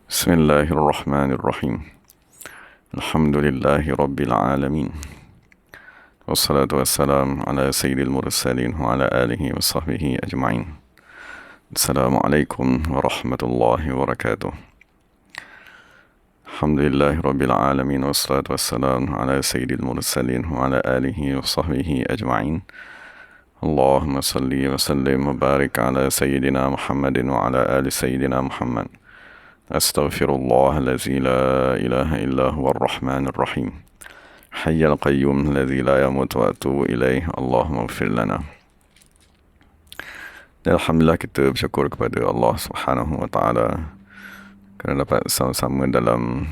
Bismillahirrahmanirrahim. Alhamdulillahi Rabbil Alamin. Wassalatu wassalam ala sayyidil mursalin wa ala alihi wa sahbihi ajma'in. Assalamualaikum warahmatullahi wabarakatuh. Alhamdulillahi Rabbil Alamin. Wassalatu wassalam ala sayyidil mursalin wa ala alihi wa sahbihi ajma'in. Allahumma salli wa sallim wa barik ala sayyidina Muhammadin wa ala ali sayyidina Muhammad. Astaghfirullah allazi la ilaha illa huwa ar-Rahman ar-Rahim. Hayyal qayyum allazi la yamut wa atubu ilaih. Allahumma ighfir lana. Dan alhamdulillah kita bersyukur kepada Allah Subhanahu wa taala kerana dapat sama-sama dalam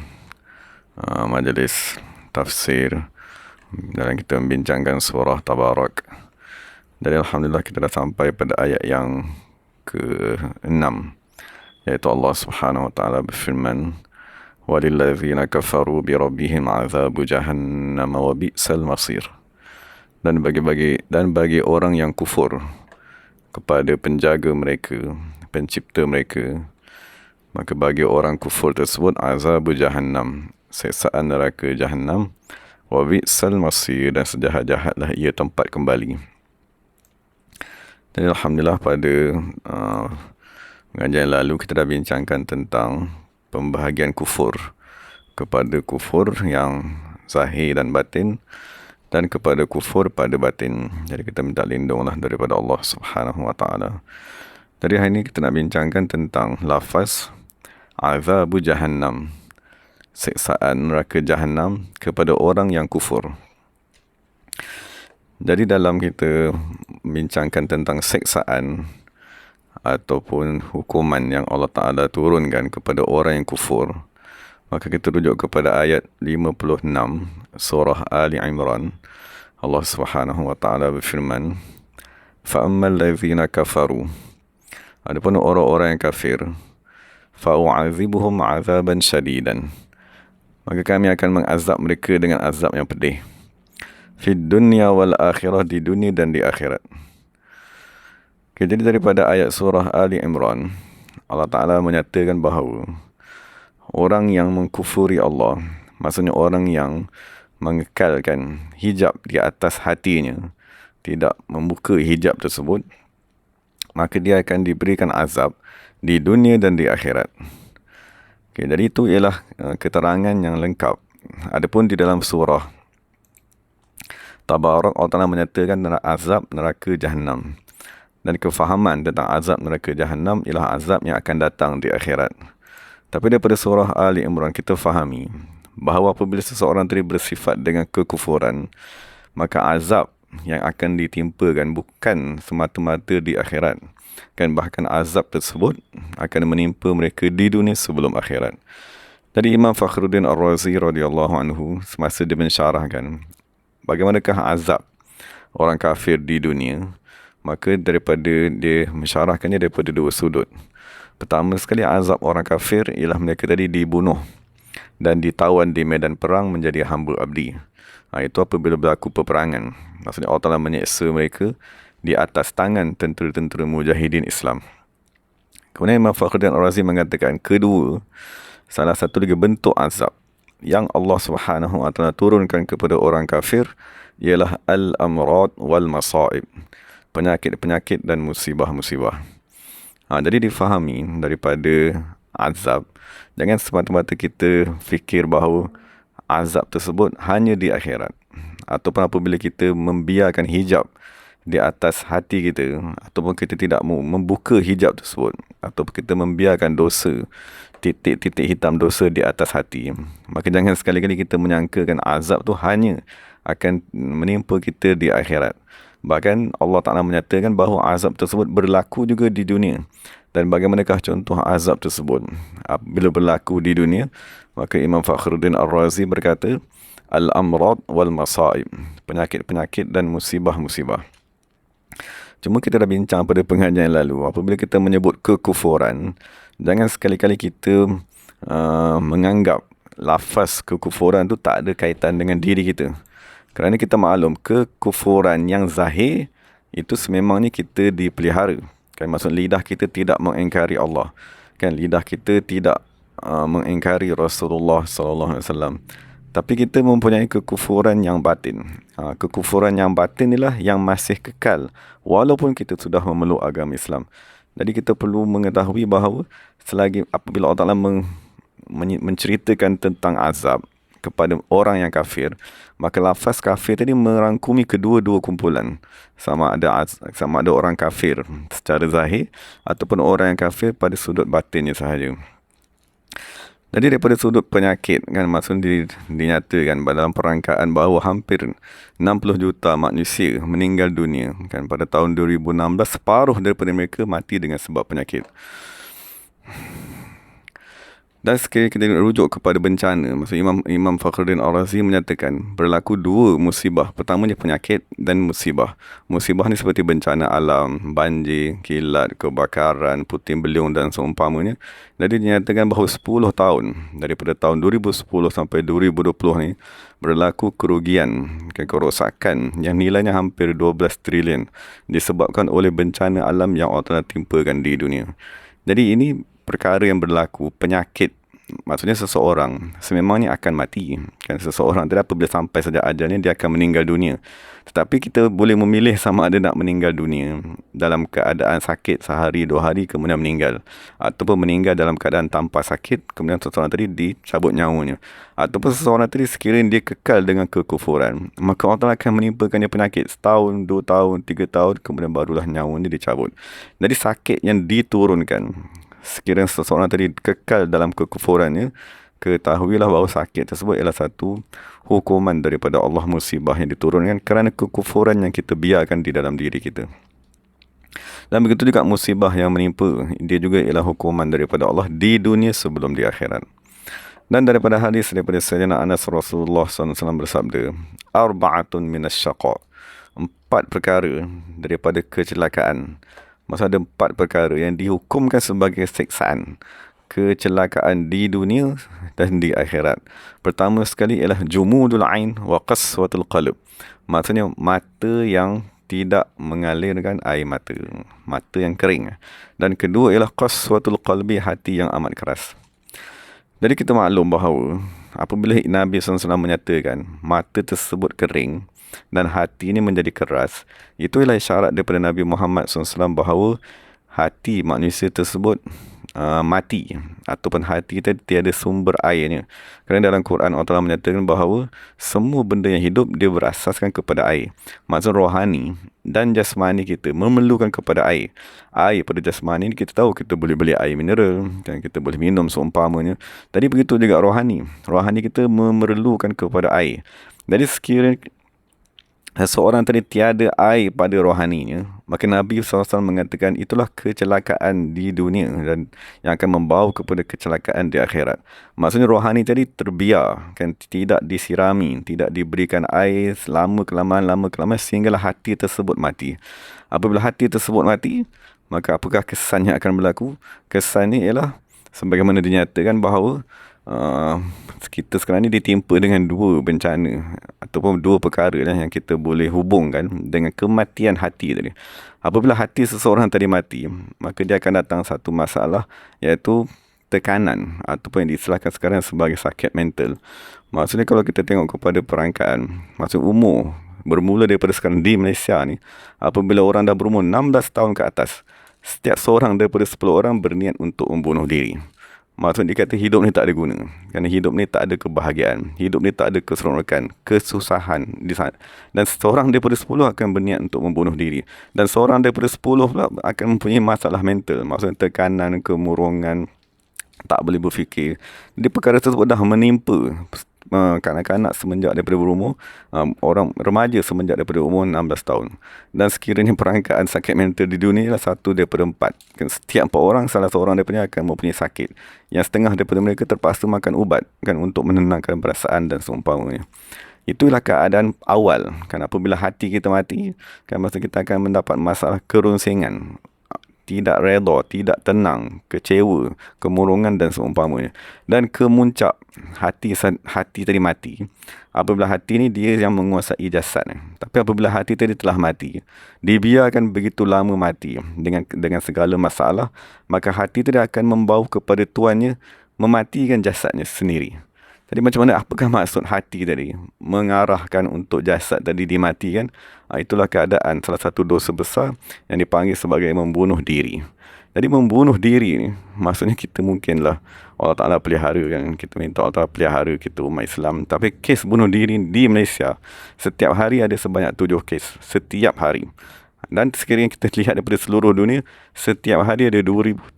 majlis tafsir dalam kita membincangkan surah Tabarak. Dan alhamdulillah kita dah sampai pada ayat yang ke-6, yaitu Allah Subhanahu wa taala berfirman, walillazina kafaru bi rabbihim azabu jahannam wa bi'sal masir. Dan bagi orang yang kufur kepada penjaga mereka, pencipta mereka, maka bagi orang kufur tersebut azabu jahannam, siksaan neraka jahannam, wa bi'sal masir, dan sejahat-jahatlah ia tempat kembali. Dan alhamdulillah pada pengajian lalu kita dah bincangkan tentang pembahagian kufur kepada kufur yang zahir dan batin, dan kepada kufur pada batin. Jadi kita minta lindunglah daripada Allah Subhanahu wa taala. Jadi hari ini kita nak bincangkan tentang lafaz azabu jahannam, siksaan neraka jahannam kepada orang yang kufur. Jadi dalam kita bincangkan tentang siksaan ataupun hukuman yang Allah Ta'ala turunkan kepada orang yang kufur, maka kita rujuk kepada ayat 56 surah Ali Imran. Allah Subhanahu wa taala berfirman, fa'ammal ladzina kafaru, adapun orang-orang yang kafir, fa'u'azibuhum 'azaban syadidan, maka kami akan mengazab mereka dengan azab yang pedih, fid dunya wal akhirah, di dunia dan di akhirat. Okay, jadi daripada ayat surah Ali Imran, Allah Ta'ala menyatakan bahawa orang yang mengkufuri Allah, maksudnya orang yang mengekalkan hijab di atas hatinya, tidak membuka hijab tersebut, maka dia akan diberikan azab di dunia dan di akhirat. Okay, jadi itu ialah keterangan yang lengkap. Adapun di dalam surah Tabarak, Allah Ta'ala menyatakan tentang azab neraka jahannam. Dan kefahaman tentang azab neraka jahannam ialah azab yang akan datang di akhirat. Tapi daripada surah Ali Imran kita fahami bahawa apabila seseorang tadi bersifat dengan kekufuran, maka azab yang akan ditimpakan bukan semata-mata di akhirat, kan, bahkan azab tersebut akan menimpa mereka di dunia sebelum akhirat. Jadi Imam Fakhruddin Ar-Razi radhiyallahu anhu semasa dia mensyarahkan bagaimanakah azab orang kafir di dunia, maka daripada dia mensyarahkannya daripada dua sudut. Pertama sekali, azab orang kafir ialah mereka tadi dibunuh dan ditawan di medan perang menjadi hamba abdi. Itu apabila berlaku peperangan. Maksudnya Allah Ta'ala menyeksa mereka di atas tangan tentera-tentera mujahidin Islam. Kemudian Imam Fakhruddin Ar-Razi mengatakan, kedua, salah satu lagi bentuk azab yang Allah Subhanahu wa taala turunkan kepada orang kafir ialah al-amrad wal masaib, penyakit-penyakit dan musibah-musibah. Jadi difahami daripada azab, jangan semata-mata kita fikir bahawa azab tersebut hanya di akhirat, ataupun apabila kita membiarkan hijab di atas hati kita, ataupun kita tidak membuka hijab tersebut, ataupun kita membiarkan dosa, titik-titik hitam dosa di atas hati, maka jangan sekali-kali kita menyangkakan azab tu hanya akan menimpa kita di akhirat. Bahkan Allah Ta'ala menyatakan bahawa azab tersebut berlaku juga di dunia. Dan bagaimanakah contoh azab tersebut? Bila berlaku di dunia, maka Imam Fakhruddin Ar-Razi berkata, al-amrad wal masaib, penyakit-penyakit dan musibah-musibah. Cuma kita dah bincang pada pengajian lalu, apabila kita menyebut kekufuran, jangan sekali-kali kita menganggap lafaz kekufuran tu tak ada kaitan dengan diri kita. Kerana kita maklum kekufuran yang zahir itu sememangnya kita dipelihara. Kan, maksud lidah kita tidak mengingkari Allah. Kan, lidah kita tidak mengingkari Rasulullah sallallahu alaihi wasallam. Tapi kita mempunyai kekufuran yang batin. Kekufuran yang batin inilah yang masih kekal walaupun kita sudah memeluk agama Islam. Jadi kita perlu mengetahui bahawa selagi apabila Allah Ta'ala menceritakan tentang azab kepada orang yang kafir, maka lafaz kafir tadi merangkumi kedua-dua kumpulan. Sama ada orang kafir secara zahir ataupun orang yang kafir pada sudut batinnya sahaja. Jadi daripada sudut penyakit kan, maksudnya dinyatakan dalam perangkaan bahawa hampir 60 juta manusia meninggal dunia kan pada tahun 2016, separuh daripada mereka mati dengan sebab penyakit. Dan sekali kita rujuk kepada bencana, maksud Imam Fakhruddin Ar-Razi menyatakan berlaku dua musibah. Pertamanya penyakit dan musibah. Musibah ni seperti bencana alam, banjir, kilat, kebakaran, puting beliung dan seumpamanya. Jadi dinyatakan bahawa 10 tahun daripada tahun 2010 sampai 2020 ni berlaku kerugian, kerosakan yang nilainya hampir 12 trilion disebabkan oleh bencana alam yang Allah Ta'ala timpakan di dunia. Jadi ini perkara yang berlaku, penyakit, maksudnya seseorang sememangnya akan mati kan. Seseorang tidak apabila sampai saja ajalnya dia akan meninggal dunia, tetapi kita boleh memilih sama ada nak meninggal dunia dalam keadaan sakit sehari dua hari kemudian meninggal, ataupun meninggal dalam keadaan tanpa sakit kemudian seseorang tadi dicabut nyawanya, ataupun seseorang tadi sekiranya dia kekal dengan kekufuran, maka Allah akan menimpakannya penyakit setahun, 2 tahun, 3 tahun kemudian barulah nyawanya dicabut. Jadi sakit yang diturunkan sekiranya seseorang tadi kekal dalam kekufurannya, ketahuilah bahawa sakit tersebut ialah satu hukuman daripada Allah, musibah yang diturunkan kerana kekufuran yang kita biarkan di dalam diri kita. Dan begitu juga musibah yang menimpa, dia juga ialah hukuman daripada Allah di dunia sebelum di akhirat. Dan daripada hadis daripada Sayyidina Anas, Rasulullah SAW bersabda, arba'atun minasyaqa, 4 perkara daripada kecelakaan. Maksud ada 4 perkara yang dihukumkan sebagai siksaan, kecelakaan di dunia dan di akhirat. Pertama sekali ialah jumudul ain wa qaswatul qalb. Maksudnya mata yang tidak mengalirkan air mata, mata yang kering. Dan kedua ialah qaswatul qalbi, hati yang amat keras. Jadi kita maklum bahawa apabila Nabi SAW menyatakan mata tersebut kering dan hati ini menjadi keras, itu ialah isyarat daripada Nabi Muhammad SAW bahawa hati manusia tersebut mati, ataupun hati kita tiada sumber airnya. Kerana dalam Quran Allah Ta'ala menyatakan bahawa semua benda yang hidup dia berasaskan kepada air. Maksud rohani dan jasmani kita memerlukan kepada air. Air pada jasmani kita tahu kita boleh beli air mineral kan, kita boleh minum seumpamanya. Tadi begitu juga rohani. Rohani kita memerlukan kepada air. Jadi sekiranya seseorang tadi tiada air pada rohaninya, maka Nabi SAW mengatakan itulah kecelakaan di dunia dan yang akan membawa kepada kecelakaan di akhirat. Maksudnya rohani tadi terbiar kan, tidak disirami, tidak diberikan air lama-kelamaan sehinggalah hati tersebut mati. Apabila hati tersebut mati, maka apakah kesan yang akan berlaku? Kesannya ialah sebagaimana dinyatakan bahawa kita sekarang ni ditimpa dengan 2 bencana ataupun 2 perkara lah yang kita boleh hubungkan dengan kematian hati tadi. Apabila hati seseorang tadi mati, maka dia akan datang satu masalah, iaitu tekanan ataupun yang diistilahkan sekarang sebagai sakit mental. Maksudnya kalau kita tengok kepada perangkaan, maksud umur bermula daripada sekarang di Malaysia ni, apabila orang dah berumur 16 tahun ke atas, setiap seorang daripada 10 orang berniat untuk membunuh diri. Maksud dia kata hidup ni tak ada guna. Kerana hidup ni tak ada kebahagiaan. Hidup ni tak ada keseronokan, kesusahan di sana. Dan seorang daripada 10 akan berniat untuk membunuh diri. Dan seorang daripada 10 pula akan mempunyai masalah mental. Maksudnya tekanan, kemurungan, tak boleh berfikir. Jadi perkara tersebut dah menimpa kanak-kanak semenjak daripada berumur, orang remaja semenjak daripada umur 16 tahun. Dan sekiranya perangkaan sakit mental di dunia ialah 1 daripada 4. Setiap 4 orang, salah seorang daripada akan mempunyai sakit. Yang setengah daripada mereka terpaksa makan ubat kan, untuk menenangkan perasaan dan seumpamanya. Itulah keadaan awal kan, apabila hati kita mati kan, masa kita akan mendapat masalah kerunsingan, tidak redha, tidak tenang, kecewa, kemurungan dan seumpamanya. Dan kemuncak hati tadi mati. Apabila hati ni dia yang menguasai jasad. Tapi apabila hati tadi telah mati, dibiarkan begitu lama mati dengan segala masalah, maka hati tadi akan membawa kepada tuannya mematikan jasadnya sendiri. Jadi macam mana, apakah maksud hati tadi? Mengarahkan untuk jasad tadi dimatikan. Itulah keadaan salah satu dosa besar yang dipanggil sebagai membunuh diri. Jadi membunuh diri ni, maksudnya kita mungkinlah Allah Ta'ala pelihara kan. Kita minta Allah Ta'ala pelihara kita umat Islam. Tapi kes bunuh diri di Malaysia, setiap hari ada sebanyak 7 kes. Setiap hari. Dan sekiranya kita lihat daripada seluruh dunia, setiap hari ada 2,700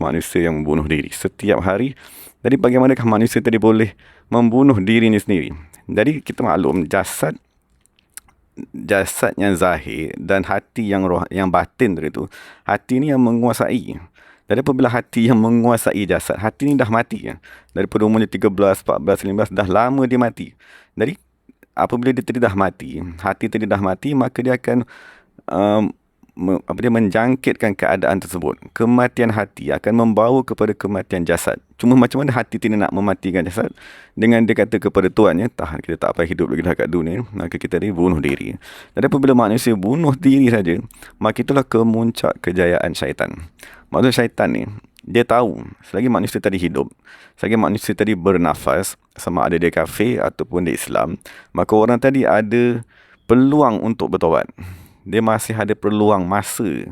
manusia yang membunuh diri. Setiap hari. Jadi bagaimanakah manusia tadi boleh membunuh dirinya sendiri? Jadi kita maklum, jasad yang zahir dan hati yang yang batin tadi tu, hati ni yang menguasai. Jadi apabila hati yang menguasai jasad, hati ni dah mati kan. Daripada umurnya 13, 14, 15, dah lama dia mati. Jadi apabila dia tadi dah mati, hati tadi dah mati, maka dia akan menjangkitkan keadaan tersebut. Kematian hati akan membawa kepada kematian jasad. Cuma macam mana hati tidak nak mematikan jasad? Dengan dia kata kepada tuannya, tahan, kita tak payah hidup lagi dah kat dunia, maka kita ni bunuh diri. Dan apabila manusia bunuh diri saja, maka itulah kemuncak kejayaan syaitan. Maksud syaitan ni, dia tahu selagi manusia tadi hidup, selagi manusia tadi bernafas, sama ada dia kafir ataupun dia Islam, maka orang tadi ada peluang untuk bertaubat. Dia masih ada peluang masa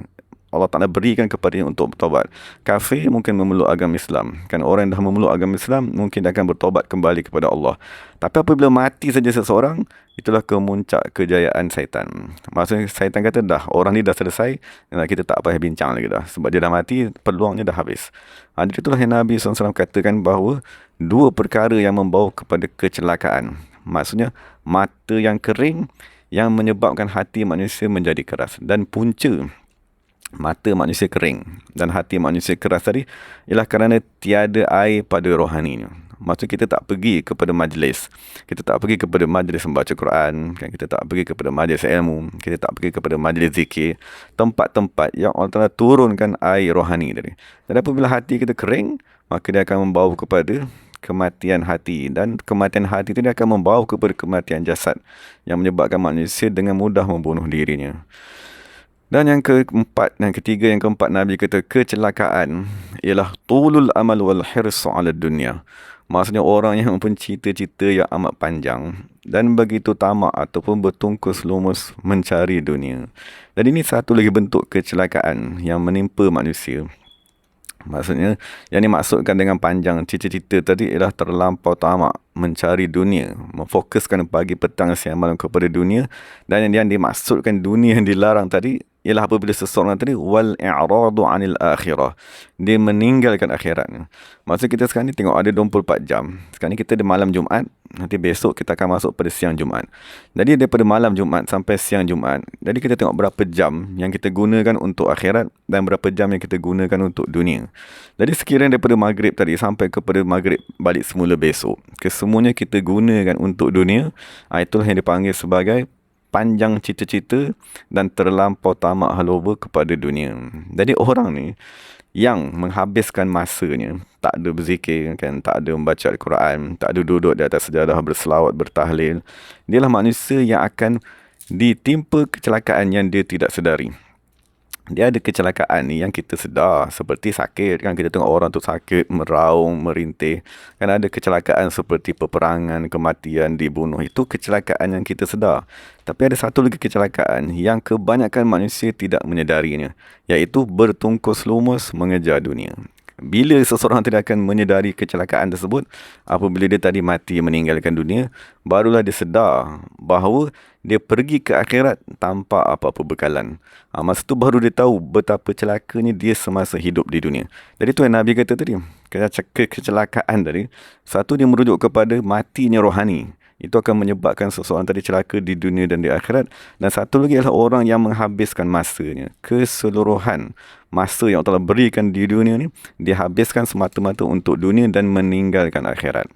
Allah Ta'ala berikan kepadanya untuk bertaubat. Kafir mungkin memeluk agama Islam. Kan orang yang dah memeluk agama Islam mungkin dia akan bertaubat kembali kepada Allah. Tapi apabila mati saja seseorang, itulah kemuncak kejayaan syaitan. Maksudnya syaitan kata dah, orang ni dah selesai, kita tak payah bincang lagi dah. Sebab dia dah mati, peluangnya dah habis. Jadi itulah yang Nabi SAW katakan bahawa 2 perkara yang membawa kepada kecelakaan. Maksudnya mata yang kering yang menyebabkan hati manusia menjadi keras. Dan punca mata manusia kering dan hati manusia keras tadi ialah kerana tiada air pada rohaninya. Maksud kita tak pergi kepada majlis, kita tak pergi kepada majlis membaca Quran, kan? Kita tak pergi kepada majlis ilmu, kita tak pergi kepada majlis zikir, tempat-tempat yang Allah Ta'ala turunkan air rohani tadi. Dan apabila hati kita kering, maka dia akan membawa kepada kematian hati, dan kematian hati itu akan membawa kepada kematian jasad yang menyebabkan manusia dengan mudah membunuh dirinya. Dan yang ketiga, yang keempat, Nabi kata kecelakaan ialah tulul amal wal hirsu ala dunia. Maksudnya orang yang mempunyai cita-cita yang amat panjang dan begitu tamak ataupun bertungkus lumus mencari dunia. Dan ini satu lagi bentuk kecelakaan yang menimpa manusia. Maksudnya, yang dimaksudkan dengan panjang cita-cita tadi ialah terlampau tamak mencari dunia, memfokuskan pagi, petang, siang, malam kepada dunia. Dan yang dimaksudkan dunia yang dilarang tadi ialah apabila seseorang tadi wal i'radu 'anil akhirah, dia meninggalkan akhirat. Maksud kita sekarang ni tengok ada 24 jam. Sekarang ni kita di malam Jumaat, nanti besok kita akan masuk pada siang Jumaat. Jadi daripada malam Jumaat sampai siang Jumaat, jadi kita tengok berapa jam yang kita gunakan untuk akhirat dan berapa jam yang kita gunakan untuk dunia. Jadi sekiranya daripada maghrib tadi sampai kepada maghrib balik semula besok, kesemuanya kita gunakan untuk dunia, itulah yang dipanggil sebagai panjang cita-cita dan terlampau tamak haloba kepada dunia. Jadi orang ni yang menghabiskan masanya, tak ada berzikir, kan, tak ada membaca Al-Quran, tak ada duduk di atas sejadah berselawat, bertahlil, dialah manusia yang akan ditimpa kecelakaan yang dia tidak sedari. Dia ada kecelakaan ni yang kita sedar, seperti sakit, kan, kita tengok orang tu sakit, meraung, merintih, kan, ada kecelakaan seperti peperangan, kematian, dibunuh, itu kecelakaan yang kita sedar. Tapi ada satu lagi kecelakaan yang kebanyakan manusia tidak menyedarinya, iaitu bertungkus lumus mengejar dunia. Bila seseorang tidak akan menyedari kecelakaan tersebut, apabila dia tadi mati meninggalkan dunia, barulah dia sedar bahawa dia pergi ke akhirat tanpa apa-apa bekalan. Masa tu baru dia tahu betapa celakanya dia semasa hidup di dunia. Jadi tu yang Nabi kata tadi, kecelakaan tadi, satu dia merujuk kepada matinya rohani. Itu akan menyebabkan seseorang tadi celaka di dunia dan di akhirat. Dan satu lagi adalah orang yang menghabiskan masanya, keseluruhan masa yang Allah berikan di dunia ni, dia habiskan semata-mata untuk dunia dan meninggalkan akhirat.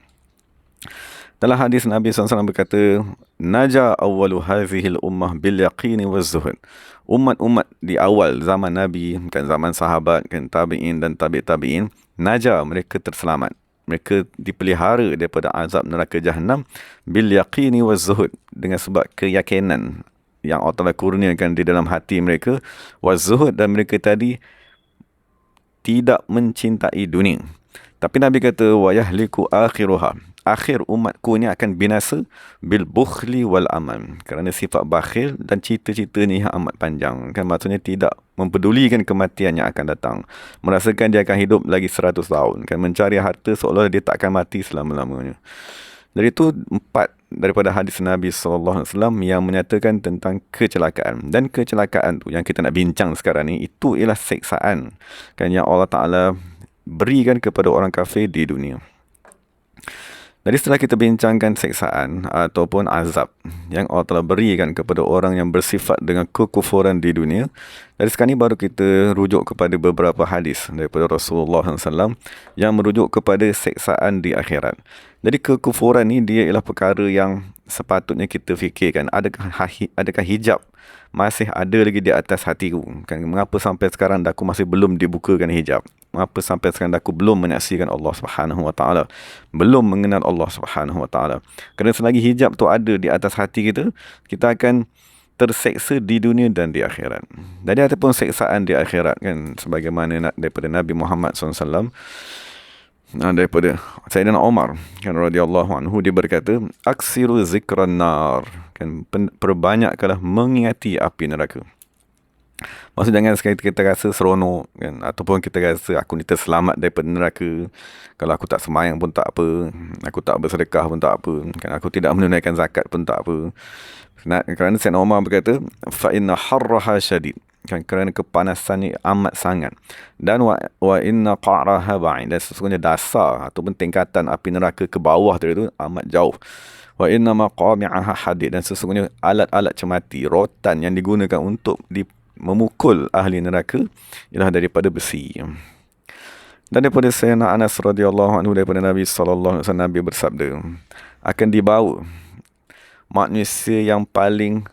Dalam hadis Nabi SAW berkata, Naja awwalu hazihil ummah bil yaqini waz zuhud. Umat-umat di awal zaman Nabi, kan, zaman sahabat, kan, tabi'in dan tabi'in, naja, mereka terselamat. Mereka dipelihara daripada azab neraka Jahannam bil yaqini waz zuhud, dengan sebab keyakinan yang Allah Ta'ala kurniakan di dalam hati mereka, waz zuhud, dan mereka tadi tidak mencintai dunia. Tapi Nabi kata wa yahliku akhiruha, akhir umatku ni akan binasa bil bukhli wal aman, kerana sifat bakhil dan cita-cita ni yang amat panjang. Kan maksudnya tidak mempedulikan kematian yang akan datang, merasakan dia akan hidup lagi 100 tahun, kan mencari harta seolah dia tak akan mati selama-lamanya. Dari itu 4 daripada hadis Nabi SAW yang menyatakan tentang kecelakaan. Dan kecelakaan tu yang kita nak bincang sekarang ni, itu ialah seksaan kan yang Allah Ta'ala berikan kepada orang kafir di dunia. Jadi setelah kita bincangkan seksaan ataupun azab yang Allah telah berikan kepada orang yang bersifat dengan kekufuran di dunia, dari sekarang ini baru kita rujuk kepada beberapa hadis daripada Rasulullah SAW yang merujuk kepada seksaan di akhirat. Jadi kekufuran ni dia ialah perkara yang sepatutnya kita fikirkan, adakah hijab masih ada lagi di atas hatiku? Kan, mengapa sampai sekarang aku masih belum dibukakan hijab? Mengapa sampai sekarang aku belum menyaksikan Allah Subhanahu Wa Taala, belum mengenal Allah Subhanahu Wa Taala? Kerana selagi hijab tu ada di atas hati kita, kita akan terseksa di dunia dan di akhirat. Jadi ataupun seksaan di akhirat, kan, sebagaimana daripada Nabi Muhammad SAW, daripada Sayyidina Umar kan radhiyallahu anhu, dia berkata, aksiru zikran nar, kan, perbanyakkanlah mengingati api neraka. Maksud jangan sekali kita rasa seronok, kan, ataupun kita rasa aku ni terselamat daripada neraka, kalau aku tak sembahyang pun tak apa, aku tak bersedekah pun tak apa, kan, aku tidak menunaikan zakat pun tak apa. Kerana Sayyidina Umar berkata, fa inna harraha syadid, kan, kerana kepanasannya amat sangat, dan wa inna qa'raha ba'id, dan sesungguhnya dasar ataupun tingkatan api neraka ke bawah tadi itu amat jauh. Wa inna maqami'aha hadid, dan sesungguhnya alat-alat cemati, rotan yang digunakan untuk memukul ahli neraka ialah daripada besi. Dan daripada Sayyidina Anas radhiyallahu anhu, daripada Nabi sallallahu alaihi wasallam, Nabi bersabda, akan dibawa manusia yang paling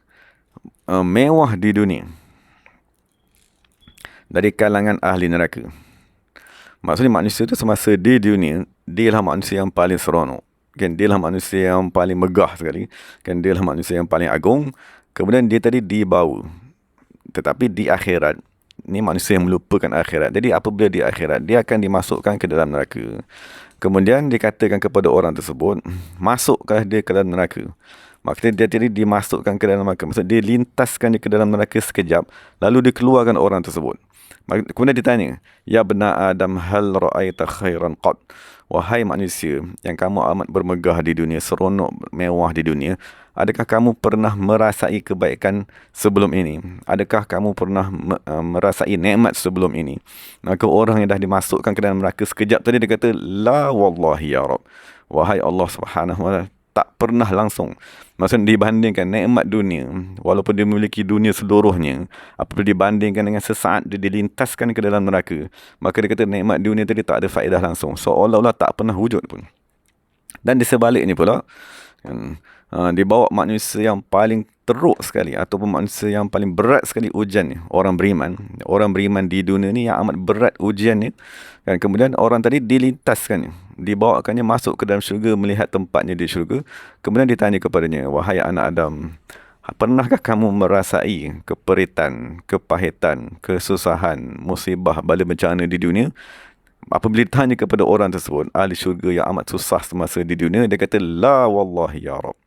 mewah di dunia dari kalangan ahli neraka. Maksudnya manusia itu semasa di dunia, dialah manusia yang paling seronok, kan, dialah manusia yang paling megah sekali, kan, dialah manusia yang paling agung. Kemudian dia tadi dibawa, tetapi di akhirat ni manusia yang melupakan akhirat. Jadi apabila di akhirat, dia akan dimasukkan ke dalam neraka. Kemudian dikatakan kepada orang tersebut, masukkah dia ke dalam neraka? Maksudnya dia tadi dimasukkan ke dalam neraka, maksudnya dia lintaskan dia ke dalam neraka sekejap, lalu dikeluarkan orang tersebut. Kemudian ditanya, ya bena Adam, hal ra'aita khairan qad, wahai manusia yang kamu amat bermegah di dunia, seronok mewah di dunia, adakah kamu pernah merasai kebaikan sebelum ini? Adakah kamu pernah merasai nikmat sebelum ini? Maka orang yang dah dimasukkan ke dalam neraka sekejap tadi, dia kata, la wallahi ya Rabb, wahai Allah Subhanahu wa Ta'ala, tak pernah langsung. Maksudnya dibandingkan nikmat dunia, walaupun dia memiliki dunia seluruhnya, apabila dibandingkan dengan sesaat dia dilintaskan ke dalam neraka, maka dia kata nikmat dunia tadi tak ada faedah langsung, seolah-olah tak pernah wujud pun. Dan di sebaliknya pula, dibawa manusia yang paling teruk sekali ataupun manusia yang paling berat sekali ujiannya, orang beriman di dunia ni yang amat berat ujiannya, dan kemudian orang tadi dilintaskannya, dibawakannya masuk ke dalam syurga, melihat tempatnya di syurga. Kemudian ditanya kepadanya, wahai anak Adam, pernahkah kamu merasai keperitan, kepahitan, kesusahan, musibah, bala bencana di dunia? Apabila ditanya kepada orang tersebut, ahli syurga yang amat susah semasa di dunia, dia kata, la wallahi ya Rabb,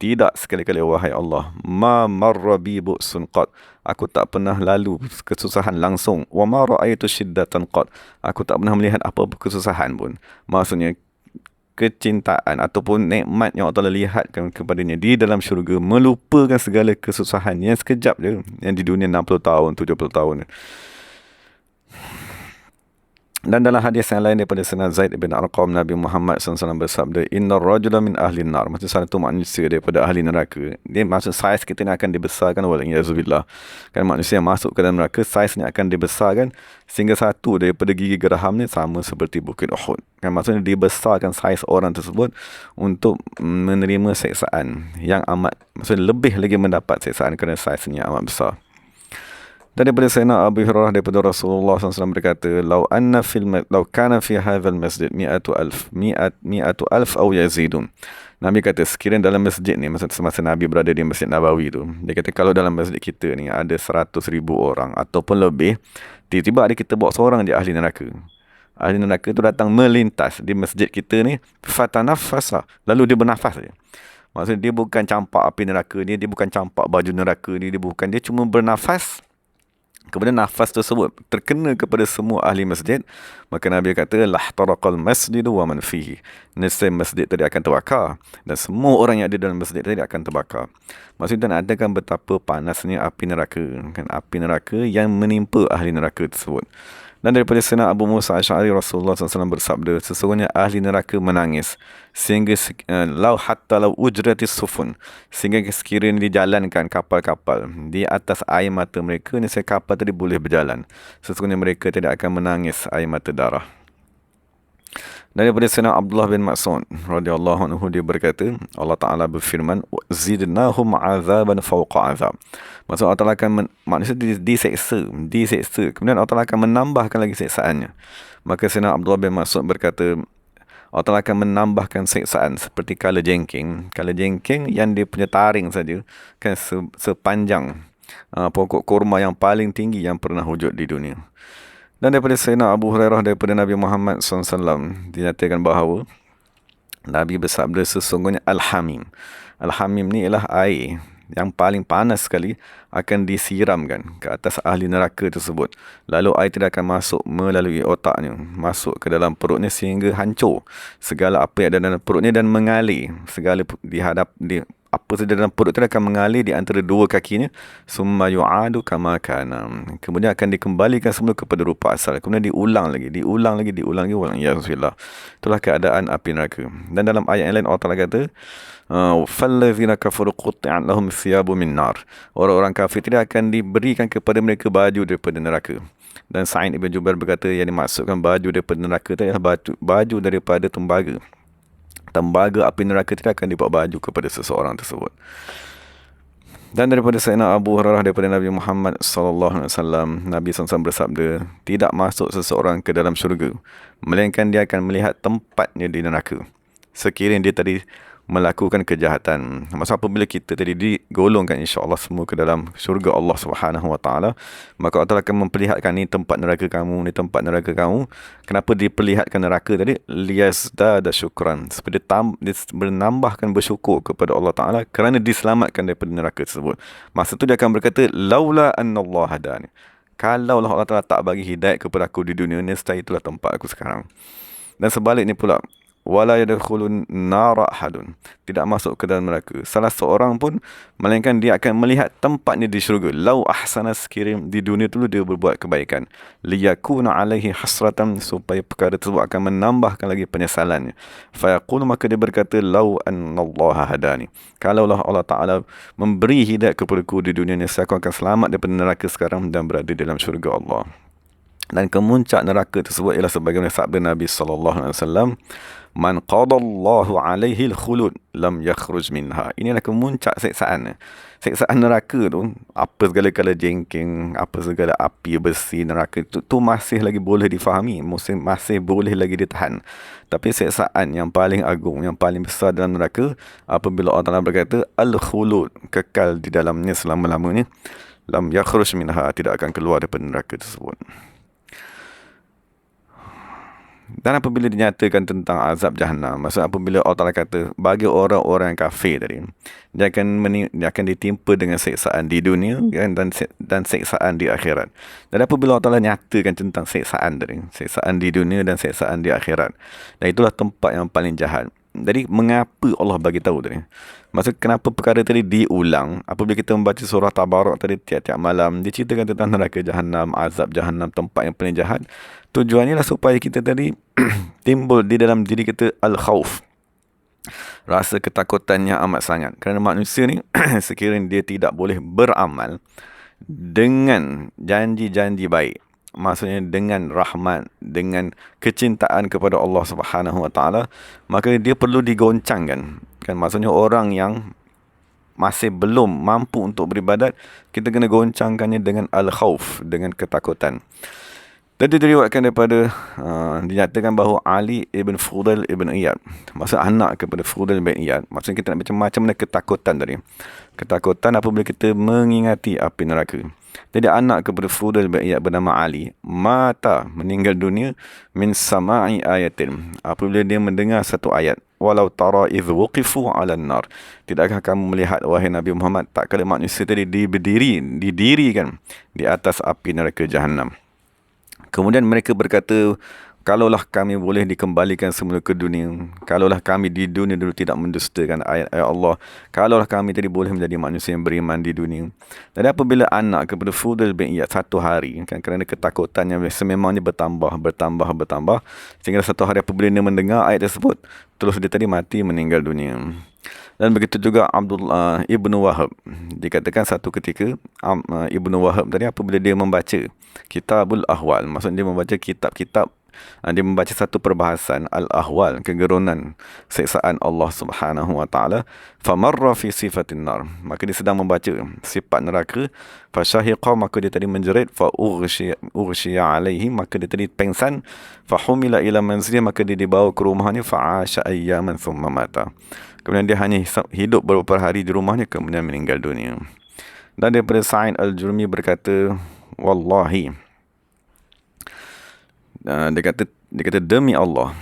tidak sekali-kali wahai Allah, ma marra bi bu'sun qad, aku tak pernah lalu kesusahan langsung, wa ma ra'aitu shiddatan qad, aku tak pernah melihat apa-apa kesusahan pun. Maksudnya kecintaan ataupun nikmat yang Allah lihatkan kepadanya di dalam syurga melupakan segala kesusahan yang sekejap je, yang di dunia 60 tahun, 70 tahun. Dan dalam hadis yang lain daripada Sayyidina Zaid bin Arqam, Nabi Muhammad SAW bersabda, inna rajula min ahli nar, maksud satu manusia daripada ahli neraka. Dia maksud saiz kita ni akan dibesarkan, walaiyazubillah, kan, manusia yang masuk ke dalam neraka, saiz ni akan dibesarkan sehingga satu daripada gigi geraham ni sama seperti bukit Uhud, kan, maksudnya dibesarkan saiz orang tersebut untuk menerima seksaan yang amat, maksudnya lebih lagi mendapat seksaan kerana saiznya amat besar. Dan daripada Sayyidina Abu Hurairah, daripada Rasulullah SAW berkata, lau kana fi hadzal masjid mi'atu alf aw yazidun. Nabi kata, sekiranya dalam masjid ni, maksud semasa Nabi berada di Masjid Nabawi tu, dia kata kalau dalam masjid kita ni ada 100,000 orang ataupun lebih, tiba-tiba ada kita bawa seorang je ahli neraka. Ahli neraka tu datang melintas di masjid kita ni, fatanaffasa, lalu dia bernafas saja. Maksudnya dia bukan campak api neraka ni, dia bukan campak baju neraka ni, dia cuma bernafas. Kemudian nafas tersebut terkena kepada semua ahli masjid, maka Nabi kata lahtaraqal masjidu wa man fihi, nescaya masjid tadi akan terbakar dan semua orang yang ada dalam masjid tadi akan terbakar. Maksudnya ada kan betapa panasnya api neraka, kan, api neraka yang menimpa ahli neraka tersebut. Dan daripada Sayyidina Abu Musa Asy'ari, Rasulullah SAW bersabda, sesungguhnya ahli neraka menangis sehingga hatta lau ujratis sufun, sehingga sekiranya dijalankan kapal-kapal di atas air mata mereka, nescaya kapal tadi boleh berjalan. Sesungguhnya mereka tidak akan menangis air mata darah. Daripada Sayyidina Abdullah bin Mas'ud radhiyallahu anhu, dia berkata, Allah Ta'ala berfirman, zidnahum azaban fawqa azab. Maksud Allah Ta'ala akan manusia diseksa, kemudian Allah Ta'ala akan menambahkan lagi seksaannya. Maka Sayyidina Abdullah bin Mas'ud berkata, Allah Ta'ala akan menambahkan seksaan seperti kala jengking yang dia punya taring saja kan sepanjang pokok kurma yang paling tinggi yang pernah wujud di dunia. Dan daripada Sayyidina Abu Hurairah, daripada Nabi Muhammad SAW, dinyatakan bahawa Nabi bersabda, sesungguhnya Al-Hamim ni ialah air yang paling panas sekali akan disiramkan ke atas ahli neraka tersebut. Lalu air tidak akan masuk melalui otaknya, masuk ke dalam perutnya sehingga hancur segala apa yang ada dalam perutnya dan mengalir segala apa saja dalam perut itu akan mengalir di antara dua kakinya, summa yu'adu kama kana, kemudian akan dikembalikan semula kepada rupa asal, kemudian diulang lagi ya Rasulullah. Itulah keadaan api neraka. Dan dalam ayat yang lain Allah Ta'ala kata, fallazina kafaru qutti'at lahum thiyabu min nar, orang-orang kafir tidak akan diberikan kepada mereka baju daripada neraka. Dan Sa'id ibn Jubair berkata, yang dimaksudkan baju daripada neraka itu adalah baju daripada tembaga api neraka tidak akan dibuat baju kepada seseorang tersebut. Dan daripada Sayyidina Abu Hurairah, daripada Nabi Muhammad SAW, Nabi SAW bersabda, tidak masuk seseorang ke dalam syurga melainkan dia akan melihat tempatnya di neraka sekiranya dia tadi melakukan kejahatan. Maksud apabila kita tadi digolongkan insya-Allah semua ke dalam syurga Allah Subhanahu Wa Taala, maka Allah akan memperlihatkan ni tempat neraka kamu, ni tempat neraka kamu. Kenapa diperlihatkan neraka tadi? Liyazdada syukran, supaya dia menambahkan bersyukur kepada Allah Taala kerana diselamatkan daripada neraka tersebut. Masa tu dia akan berkata, laula annallaha hadani, kalaulah Allah Taala tak bagi hidayah kepada aku di dunia, nescaya itulah tempat aku sekarang. Dan sebaliknya pula, wala yadkhulun nara ahadun, tidak masuk ke dalam neraka salah seorang pun melainkan dia akan melihat tempatnya di syurga. Lau ahsana, sekiranya di dunia dulu dia berbuat kebaikan, liyakuna alaihi hasratan, supaya perkara tersebut akan menambahkan lagi penyesalannya. Fayaqul, maka dia berkata, lau annallaha hadani, kalaulah Allah Ta'ala memberi hidayah kepadaku di dunia ni, saya akan selamat daripada neraka sekarang dan berada dalam syurga Allah. Dan kemuncak neraka tersebut ialah sebagaimana sabda Nabi SAW, man qadallahu alaihi al-khulud lam yakhruj minha. Inilah kemuncak seksaan neraka tu. Apa segala kala jengking, apa segala api besi neraka tu masih lagi boleh difahami, masih boleh lagi ditahan. Tapi seksaan yang paling agung, yang paling besar dalam neraka, apabila Allah Ta'ala berkata al-khulud, kekal di dalamnya selama-lamanya, lam yakhruj minha, tidak akan keluar daripada neraka tersebut. Dan apabila dinyatakan tentang azab Jahannam, maksud apabila Allah Ta'ala kata bagi orang-orang kafir tadi, dia akan ditimpa dengan seksaan di dunia dan seksaan di akhirat. Dan apabila Allah Ta'ala nyatakan tentang seksaan tadi, seksaan di dunia dan seksaan di akhirat, dan itulah tempat yang paling jahat. Jadi mengapa Allah bagi tahu tadi? Maksud kenapa perkara tadi diulang? Apabila kita membaca surah Tabarak tadi tiap-tiap malam, diceritakan tentang neraka Jahannam, azab Jahannam, tempat yang paling jahat. Tujuannya lah supaya kita tadi timbul di dalam diri kita al-khawf, rasa ketakutan yang amat sangat. Kerana manusia ni sekiranya dia tidak boleh beramal dengan janji-janji baik, maksudnya dengan rahmat, dengan kecintaan kepada Allah Subhanahu Wa Taala, maka dia perlu digoncangkan. Kan, maksudnya orang yang masih belum mampu untuk beribadat, kita kena goncangkannya dengan al-khawf, dengan ketakutan. Dan diriwayatkan daripada dinyatakan bahawa Ali ibn Fudail ibn Iyad, maksud anak kepada Fudail ibn Iyad, maksudnya kita nak macam mana ketakutan tadi. Ketakutan apabila kita mengingati api neraka. Jadi anak kepada Fudail bin Iyad bernama Ali mata, meninggal dunia, min sama'i ayatin, apabila dia mendengar satu ayat, walau tara idh wuqifu 'alan nar. Tidakkah kamu melihat wahai Nabi Muhammad, tak kala manusia tadi didirikan di atas api neraka Jahannam. Kemudian mereka berkata, kalaulah kami boleh dikembalikan semula ke dunia, kalaulah kami di dunia dulu tidak mendustakan ayat-ayat Allah, kalaulah kami tadi boleh menjadi manusia yang beriman di dunia. Jadi apabila anak kepada Fudail bin Iyad satu hari, kan, kerana ketakutannya sememangnya bertambah, sehingga satu hari apabila dia mendengar ayat tersebut, terus dia tadi mati, meninggal dunia. Dan begitu juga Abdullah Ibnu Wahab. Dikatakan satu ketika Ibnu Wahab tadi apabila dia membaca Kitabul Ahwal, maksudnya dia membaca kitab-kitab, dia membaca satu perbahasan Al-Ahwal, kegerunan siksaan Allah Subhanahu Wa Taala, famarra fi sifatin nar, maka dia sedang membaca sifat neraka, fasyahiqa, maka dia tadi menjerit, fa ughshiya alaihi, maka dia tadi pengsan, fahumila ila manzili, maka dia dibawa ke rumahnya, fa'asha ayyaman thumma mata. Kemudian dia hanya hidup beberapa hari di rumahnya, kemudian meninggal dunia. Dan daripada Sa'id Al-Jurmi berkata, wallahi, dia kata demi Allah,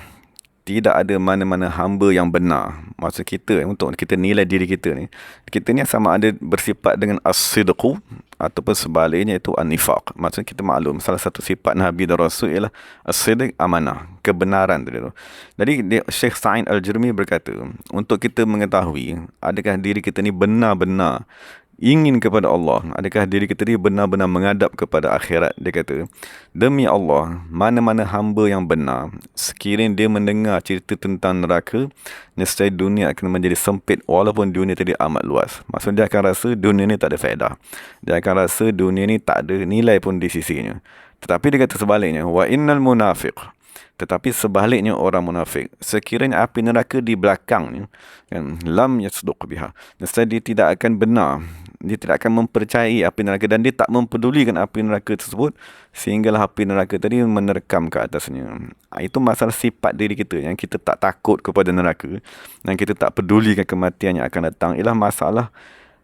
tidak ada mana-mana hamba yang benar. Maksud kita, untuk kita nilai diri kita ni sama ada bersifat dengan as-sidqu ataupun sebaliknya itu an-nifaq. Maksud kita maklum salah satu sifat Nabi dan Rasul ialah as-sidq, amanah, kebenaran tu. Jadi Syekh Sa'id Al-Jurmi berkata, untuk kita mengetahui adakah diri kita ni benar-benar ingin kepada Allah, adakah diri kita ni benar-benar menghadap kepada akhirat, dia kata, demi Allah, mana-mana hamba yang benar, sekiranya dia mendengar cerita tentang neraka, nescaya dunia akan menjadi sempit walaupun dunia tadi amat luas. Maksudnya dia akan rasa dunia ni tak ada faedah, dia akan rasa dunia ni tak ada nilai pun di sisinya. Tetapi dia kata sebaliknya, wa innal munafiq, tetapi sebaliknya orang munafik, sekiranya api neraka di belakangnya, kan, lam yasduq biha, nescaya dia tidak akan benar, dia tidak akan mempercayai api neraka, dan dia tak mempedulikan api neraka tersebut, sehinggalah api neraka tadi menerkam ke atasnya. Itu masalah sifat diri kita, yang kita tak takut kepada neraka, dan kita tak pedulikan kematian yang akan datang. Ialah masalah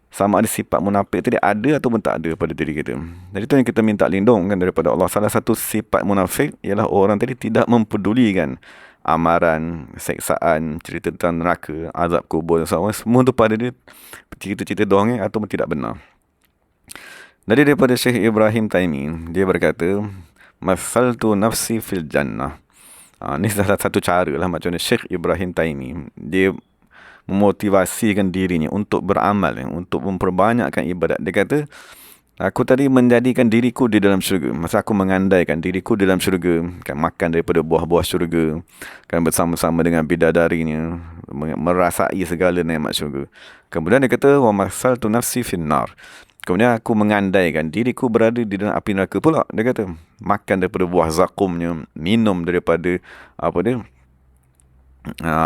sama ada sifat munafik tadi ada ataupun tak ada pada diri kita. Jadi itu yang kita minta lindung, kan, daripada Allah. Salah satu sifat munafik ialah orang tadi tidak mempedulikan amaran, seksaan, cerita tentang neraka, azab kubur, semua tu pada dia cerita-cerita doang ataupun tidak benar. Jadi daripada Syekh Ibrahim Taimi, dia berkata, masaltu nafsi fil jannah. Ini salah satu cara lah macam mana Syekh Ibrahim Taimi dia memotivasikan dirinya untuk beramal, untuk memperbanyakkan ibadat. Dia kata, aku tadi menjadikan diriku di dalam syurga. Masa aku mengandaikan diriku di dalam syurga, kan, makan daripada buah-buah syurga, kan, bersama-sama dengan bidadarinya, merasai segala nikmat syurga. Kemudian dia kata, wa masaltu nafsi finnar, kemudian aku mengandaikan diriku berada di dalam api neraka pula. Dia kata, makan daripada buah zakumnya, minum daripada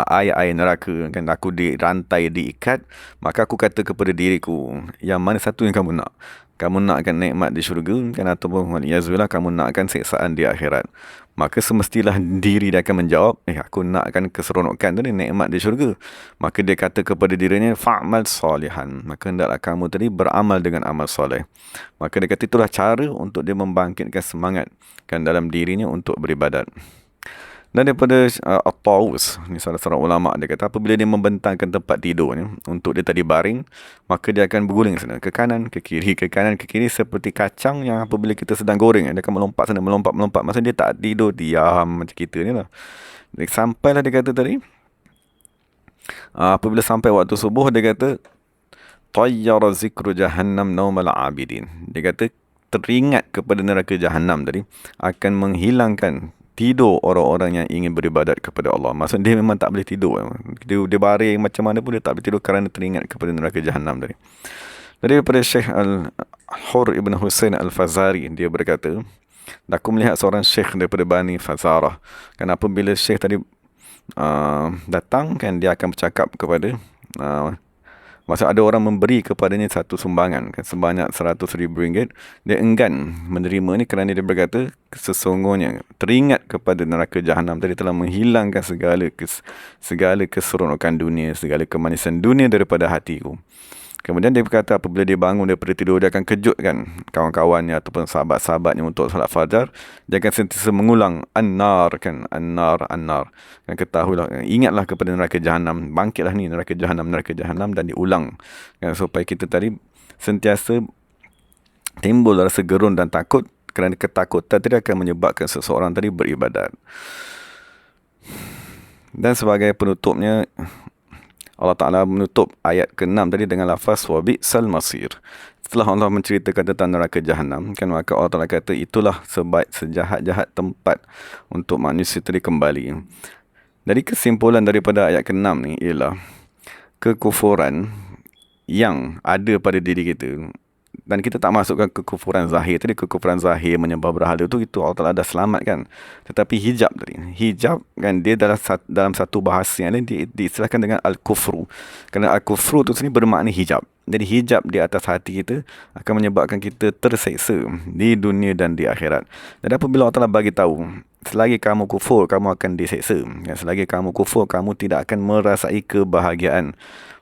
air neraka, kan, aku dirantai, diikat. Maka aku kata kepada diriku, yang mana satu yang kamu nak? Kamu nakkan nikmat di syurga, kan, ataupun waliyazubillah kamu nakkan siksaan di akhirat? Maka semestilah diri dia akan menjawab, aku nakkan keseronokan tadi, nikmat di syurga. Maka dia kata kepada dirinya, fa'mal salihan, maka hendaklah kamu tadi beramal dengan amal soleh. Maka dia kata itulah cara untuk dia membangkitkan semangat, kan, dalam dirinya untuk beribadat. Dan daripada At-Tawus, ni salah seorang ulama, dia kata apabila dia membentangkan tempat tidurnya untuk dia tadi baring, maka dia akan berguling sana, ke kanan, ke kiri, ke kanan, ke kiri, seperti kacang yang apabila kita sedang goreng, dia akan melompat sana, melompat. Maksudnya dia tak tidur diam macam kita ni lah. Sampailah dia kata tadi, apabila sampai waktu subuh, dia kata, tayyara zikru jahannam naumal abidin. Dia kata teringat kepada neraka Jahannam tadi akan menghilangkan tidur orang-orang yang ingin beribadat kepada Allah. Maksudnya dia memang tak boleh tidur. Dia baring macam mana pun dia tak boleh tidur kerana teringat kepada neraka Jahannam tadi. Daripada Syekh Al-Hur Ibn Husain Al-Fazari, dia berkata, aku melihat seorang syekh daripada Bani Fazarah. Kan apabila syekh tadi datang, kan, dia akan bercakap kepada maksud ada orang memberi kepadanya satu sumbangan, kan, sebanyak RM100,000. Dia enggan menerima ni kerana dia berkata, sesungguhnya teringat kepada neraka Jahannam tadi telah menghilangkan segala keseronokan dunia, segala kemanisan dunia daripada hatiku. Kemudian dia berkata apabila dia bangun daripada tidur, dia akan kejutkan kawan-kawannya ataupun sahabat-sahabatnya untuk salat fajar. Dia akan sentiasa mengulang an-nar, kan, an-nar, an-nar. Dan ketahuilah, ingatlah kepada neraka jahanam, bangkitlah ni neraka jahanam, dan diulang, kan, supaya kita tadi sentiasa timbul rasa gerun dan takut, kerana ketakutan tadi akan menyebabkan seseorang tadi beribadat. Dan sebagai penutupnya, Allah Ta'ala menutup ayat ke-6 tadi dengan lafaz wa bi'sal masir. Setelah Allah menceritakan tentang neraka jahanam, kan, maka Allah Ta'ala kata itulah sejahat-jahat tempat untuk manusia tadi kembali. Jadi kesimpulan daripada ayat ke-6 ni ialah kekufuran yang ada pada diri kita, dan kita tak masukkan kekufuran zahir tadi. Kekufuran zahir menyembah berhala itu Allah Ta'ala dah selamatkan. Tetapi hijab tadi, hijab, kan, dia dalam satu bahasa yang lain diistilahkan dengan al-kufru. Kerana al-kufru itu sendiri bermakna hijab. Jadi hijab di atas hati kita akan menyebabkan kita terseksa di dunia dan di akhirat. Dan apabila Allah Ta'ala bagi tahu, selagi kamu kufur, kamu akan diseksa, kan? Selagi kamu kufur, kamu tidak akan merasai kebahagiaan.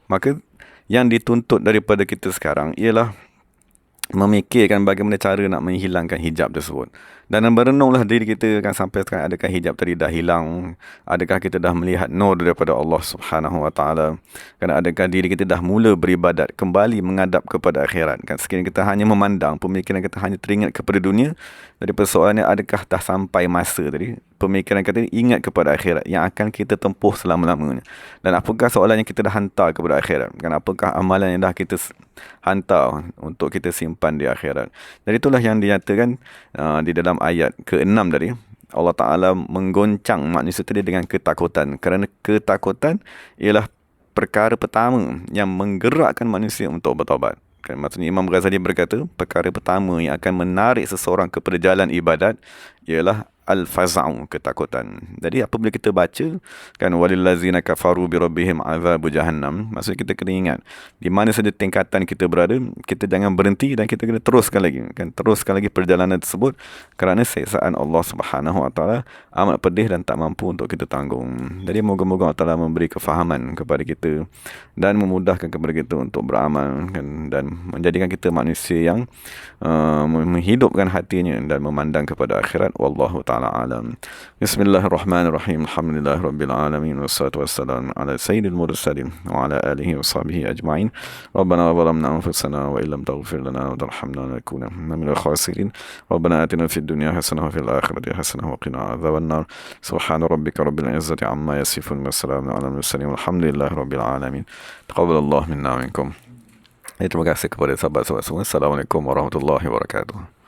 Maka yang dituntut daripada kita sekarang ialah memikirkan bagaimana cara nak menghilangkan hijab tersebut. Dan berenunglah diri kita, kan, sampai sekarang, adakah hijab tadi dah hilang? Adakah kita dah melihat nur daripada Allah Subhanahu Wa Taala? Kan, adakah diri kita dah mula beribadat, kembali menghadap kepada akhirat? Kan, sekiranya kita hanya memandang, pemikiran kita hanya teringat kepada dunia, jadi persoalannya, adakah dah sampai masa tadi pemikiran kita ingat kepada akhirat yang akan kita tempuh selama-lamanya? Dan apakah soalan yang kita dah hantar kepada akhirat? Kan, apakah amalan yang dah kita hantar untuk kita simpan di akhirat? Jadi itulah yang dinyatakan di dalam ayat ke-6 tadi. Allah Ta'ala menggoncang manusia tadi dengan ketakutan, kerana ketakutan ialah perkara pertama yang menggerakkan manusia untuk bertaubat. Kan, maksudnya Imam Ghazali berkata, perkara pertama yang akan menarik seseorang kepada jalan ibadat ialah al-faz'u, ketakutan. Jadi apabila kita baca, kan, walillazina kafaru bi rabbihim azabu jahannam, maksudnya kita kena ingat di mana saja tingkatan kita berada, kita jangan berhenti dan kita kena teruskan lagi, kan, teruskan lagi perjalanan tersebut, kerana siksaan Allah Subhanahu Wa Taala amat pedih dan tak mampu untuk kita tanggung. Jadi moga-moga Allah Taala memberi kefahaman kepada kita dan memudahkan kepada kita untuk beramal, kan, dan menjadikan kita manusia yang menghidupkan hatinya dan memandang kepada akhirat. Wallahu ta'ala alam. Bismillahirrahmanirrahim. Alhamdulillahirabbil alamin, wassalatu wassalamu ala sayyidil mursalin wa ala alihi wa sahbihi ajma'in. Rabbana zalamna anfusana wa illam taghfir lana wa tarhamna lanakunanna minal khasirin. Rabbana atina fid dunya hasanah wa fil akhirati hasanah wa qina adzabannar. Subhana rabbika rabbil izzati amma yasifun, wa salamun ala mursalin, walhamdulillahirabbil alamin. Taqabbalallahu minna wa minkum. Terima kasih kepada sahabat-sahabat semua. Assalamualaikum warahmatullahi wabarakatuh.